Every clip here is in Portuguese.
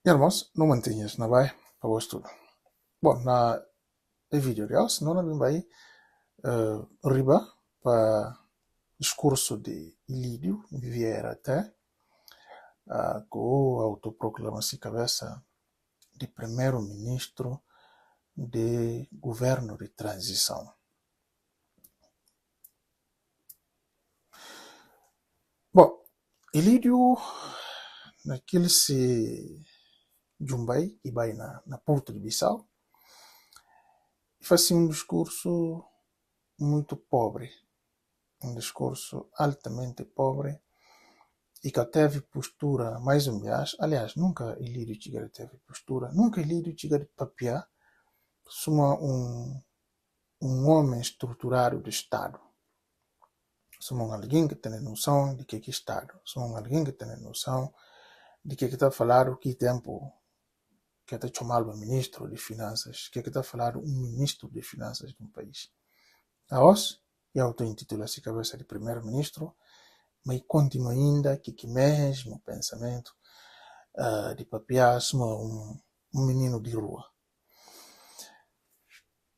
Irmãos, não mantenhas, não vai? Para o estudo. Bom, na vídeo real, senão não vai riba para discurso de Ilídio Vieira até com a autoproclamação cabeça de primeiro-ministro de governo de transição. Bom, Ilídio, naquele se Jumbai e vai na Porto de Bissau, faz um discurso muito pobre, um discurso altamente pobre e que teve postura mais um vez. Aliás, nunca Ilírio Tigre teve postura, nunca Ilírio Tigre papiar suma um homem estruturado de Estado. Somos alguém que tem noção de que é Estado. Somos alguém que tem noção de que está falando que tempo que está chamado ministro de finanças, que está falando ministro de finanças de um país. A nós, e auto-intitula-se cabeça de primeiro-ministro, mas continua ainda que mesmo pensamento de papiar um menino de rua.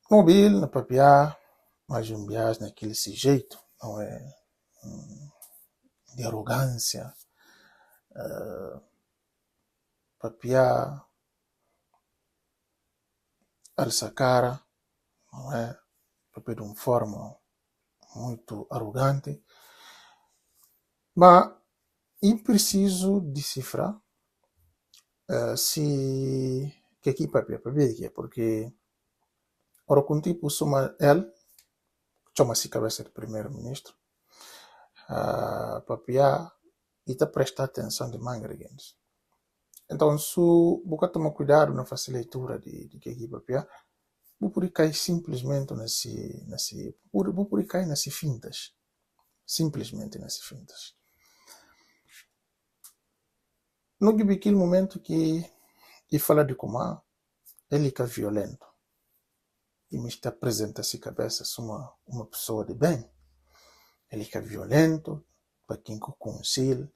Mobile, na papiar, mas um viagem naquele jeito, não é de arrogância, papiar, alça cara, não é? Papiar de uma forma muito arrogante, mas é preciso decifrar se que aqui papiar que porque ora com tipo soma ele chama-se cabeça de primeiro-ministro papiar e está prestar atenção de mangreguins. Então, se você tomar cuidado na fazer leitura de que aqui papiar, você pode cair simplesmente você pode cair nessas fintas, simplesmente nessas fintas. No que aquele momento que ele fala de como ele é violento e me está apresenta-se cabeça uma pessoa de bem, ele é violento para quem conselha,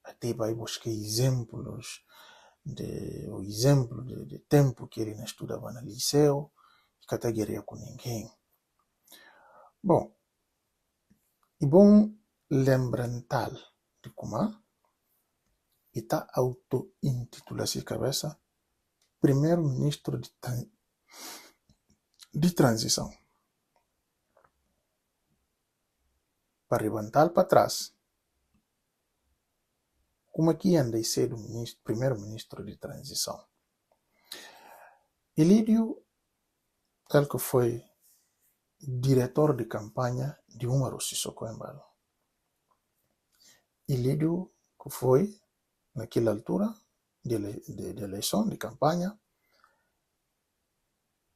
até vai buscar exemplos o exemplo de tempo que ele não estudava no liceu, que até guerreia com ninguém. Bom, é bom lembrantal de como está auto-intitula-se cabeça primeiro-ministro de transição. Para levantar para trás, como é que anda a ser o primeiro-ministro de transição? Ilídio, ele que foi diretor de campanha de Umaru Sissoko Embalo. Ilídio, que foi, naquela altura de eleição, de campanha,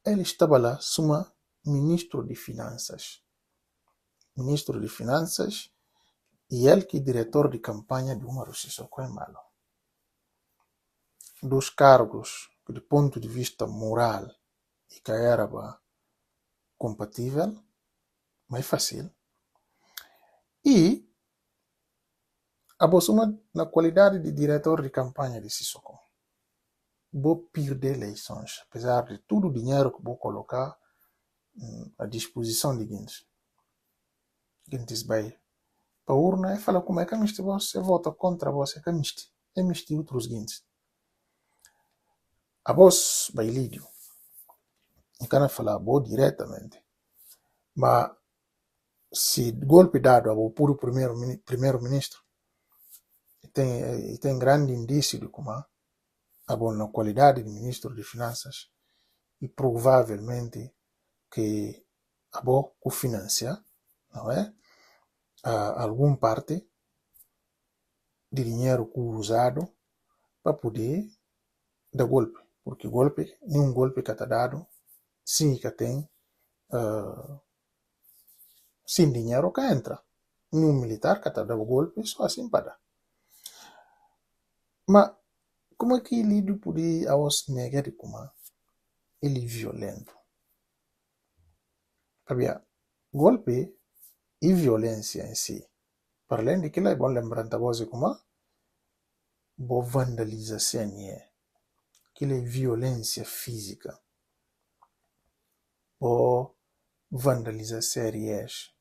ele estava lá, como ministro de finanças. Ministro de finanças e ele que é diretor de campanha de Umaru Sissoko Embalo. Dos cargos que, do ponto de vista moral, e que era compatível, mais fácil. E a Bosuma, na qualidade de diretor de campanha de Sissoko, vou perder eleições, apesar de todo o dinheiro que vou colocar à disposição de Guindes. Guindes vai para a urna e fala como é que você vota contra você, que é outros Guindes. A voz vai Lídio. Não quero falar diretamente. Mas se golpe dado ao puro primeiro-ministro, tem grande indício de como na qualidade de ministro de finanças e provavelmente que a financia, não é? Alguma parte de dinheiro usado para poder dar golpe, porque nenhum golpe que está dado, sim que tem sem dinheiro que entra. Nenhum militar que está dando golpe, só assim para dar. Mas como é que ele podia negar de como ele é violento? Sabia, golpe e violência em si. Para além de que é bom lembrar da voz como boa vandalização é. aquilo é violência física ou vandalizar séries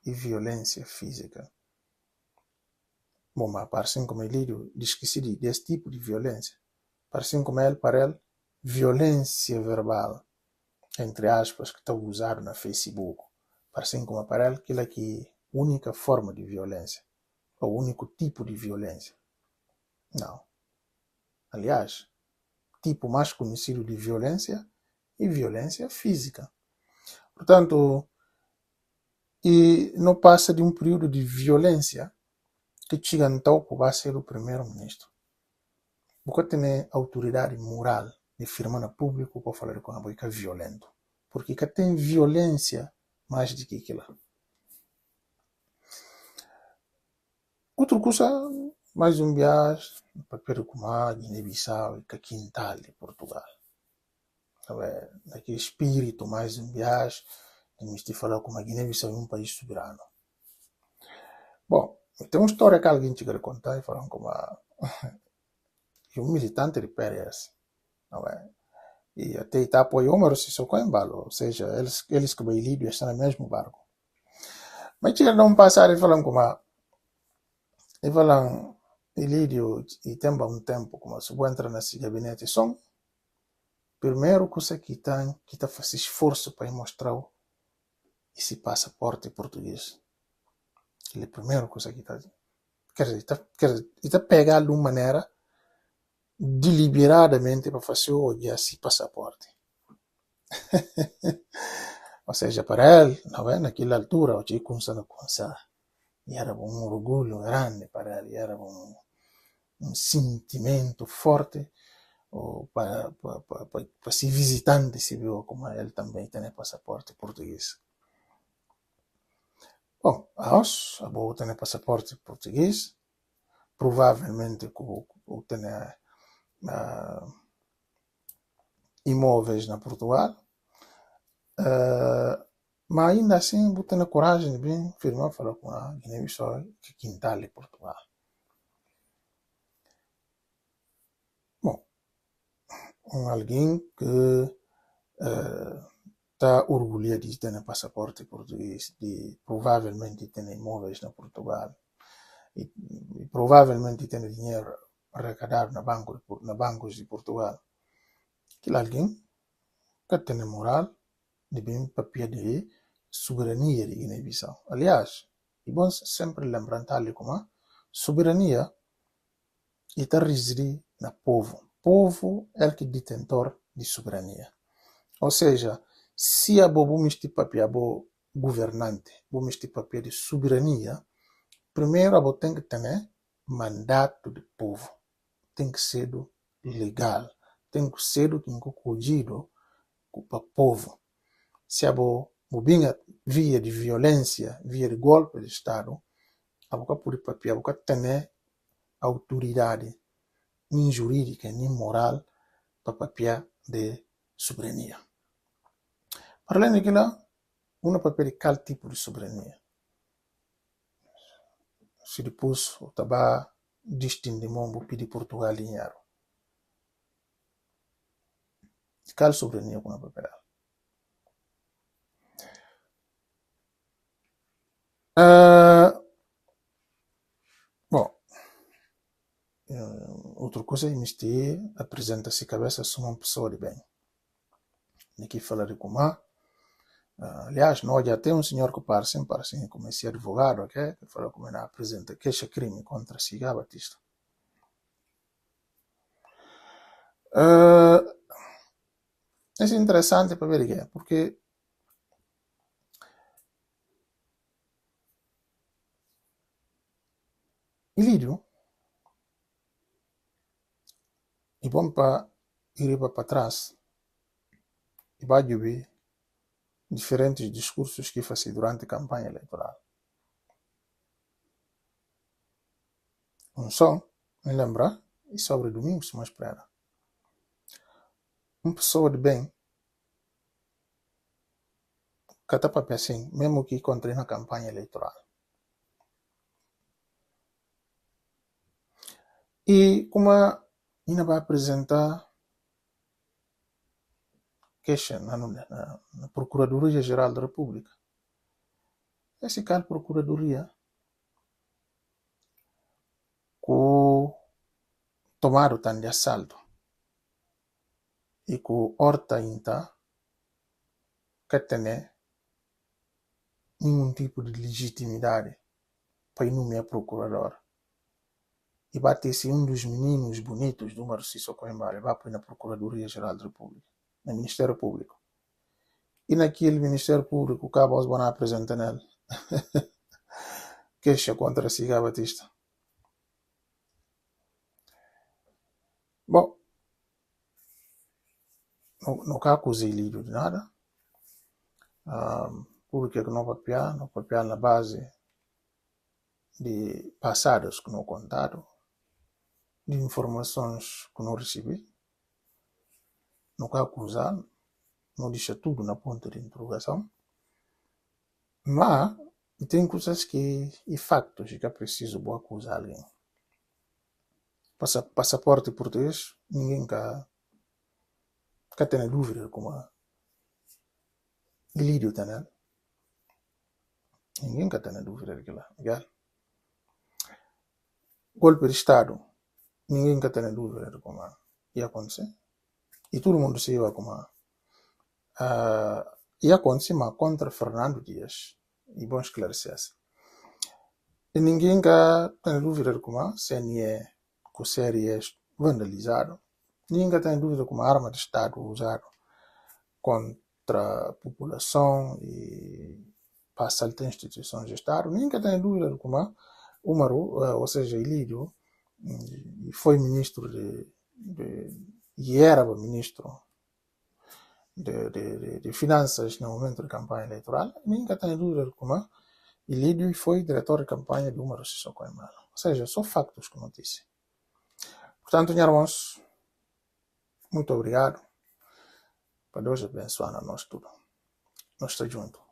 e violência física. Bom, mas parecem como ele diz que se diz desse tipo de violência. Parecem como ele, para ele, violência verbal, entre aspas, que está usado na Facebook. Parecem como para ele aquilo aqui é a única forma de violência, ou o único tipo de violência. Não. Aliás, tipo mais conhecido de violência é violência física. Portanto, e não passa de um período de violência que chega então que vai ser o primeiro-ministro. Porque tem autoridade moral de afirmar no público para falar com a boica violento. Porque que tem violência mais do que aquilo. Outra coisa, mais um viagem para Pericumar, Guiné-Bissau e Quintal de Portugal. Daquele espírito, mais um viagem, temos de falar com a Guiné-Bissau é um país soberano. Bom, tem uma história que alguém te quer contar e falar como um militante de PRS. E até está apoiando, mas se socou em balo, ou seja, eles que o Lídio estão no mesmo barco. Mas chega não passar e falam como e falam Lídio e tem um tempo como se entra nesse gabinete são primeiro coisa que está fazendo esforço para mostrar esse passaporte português. Ele é a primeira coisa que está quer dizer, está pegando de uma maneira deliberadamente para fazer olhar esse passaporte. Ou seja, para ele, não é? Naquela altura, o Chico começou e era um orgulho grande para ele, era um sentimento forte para ser visitante, se viu como ele também tem passaporte português. Bom, nós, a boa tem passaporte português, provavelmente tem imóveis na Portugal, mas ainda assim vou ter a coragem de vir firmar falar com a Guiné-Bissau que Quintal de Portugal. Bom, alguém que está orgulhoso de ter passaporte português, de provavelmente ter imóveis na Portugal e provavelmente ter dinheiro arrecadado na bancos de Portugal. Aquele alguém que tem moral de bem papel de soberania de Guiné-Bissau. Aliás, é bom sempre lembrar tal como soberania está reside no povo. Povo é o que é detentor de soberania. Ou seja, se a bobo este papel bo governante, bo este papel de soberania, primeiro a bo tem que ter mandato do povo, tem que ser legal, tem que ser incluído para o povo. Se a bo vinha via de violência, via de golpe de Estado, a boca por papel, a boca tem autoridade nem jurídica, nem moral para papel de soberania. Para além daquilo, uma papel de qual tipo de soberania? Se depois o tabaco distingue o pedir Portugal dinheiro. Qual soberania com a papel? Bom, outra coisa é que apresenta-se cabeça só uma pessoa de bem. Aqui fala de como aliás, nós já temos um senhor que parece como esse advogado, okay? Que fala como ele apresenta queixa crime contra Cigar Batista. É interessante para ver o que é, porque Ilírio é bom para ir para trás e vai ouvir diferentes discursos que fazia durante a campanha eleitoral. Um som, me lembra, e sobre Domingos Simões Pereira. Uma pessoa de bem, que está para assim, mesmo que encontrei na campanha eleitoral. E como ainda vai apresentar queixa na Procuradoria-Geral da República. Esse cara Procuradoria com tomado tan de assalto e com horta inta que tem nenhum tipo de legitimidade para ir nomear procurador. E bater-se dos meninos bonitos do Marciso Coimbra, vai para na Procuradoria-Geral da República, no Ministério Público. E naquele Ministério Público, o cabo Osborne apresenta nele queixa contra Ciga Batista. Bom, não acusei Lídio de nada. Porque não papiar na base de passados que não contaram, de informações que não recebi. Não quero acusar, não deixa tudo na ponta de interrogação. Mas tem coisas e factos que é preciso acusar alguém. Passaporte português, ninguém quer ter dúvida como Lídio tem, né? Ninguém quer ter dúvida daquilo lá. Golpe de Estado, ninguém quer ter dúvida de como ia acontecer. E todo mundo sabe como ia acontecer, mas contra Fernando Dias. E bom esclarecer. E ninguém tem dúvida de como se é com séries vandalizado. Ninguém tem dúvida de como a arma de Estado usada contra a população e para assaltar instituições de Estado. Ninguém tem dúvida de como o Maru, ou seja, Lídio, foi ministro e era ministro de finanças no momento de campanha eleitoral. Ninguém tem dúvida de como Lídio foi diretor de campanha de Umaro Sissoko Emala. Ou seja, são factos que notícia. Portanto, irmãos, muito obrigado. Para Deus abençoar a nós tudo. Nós estamos juntos.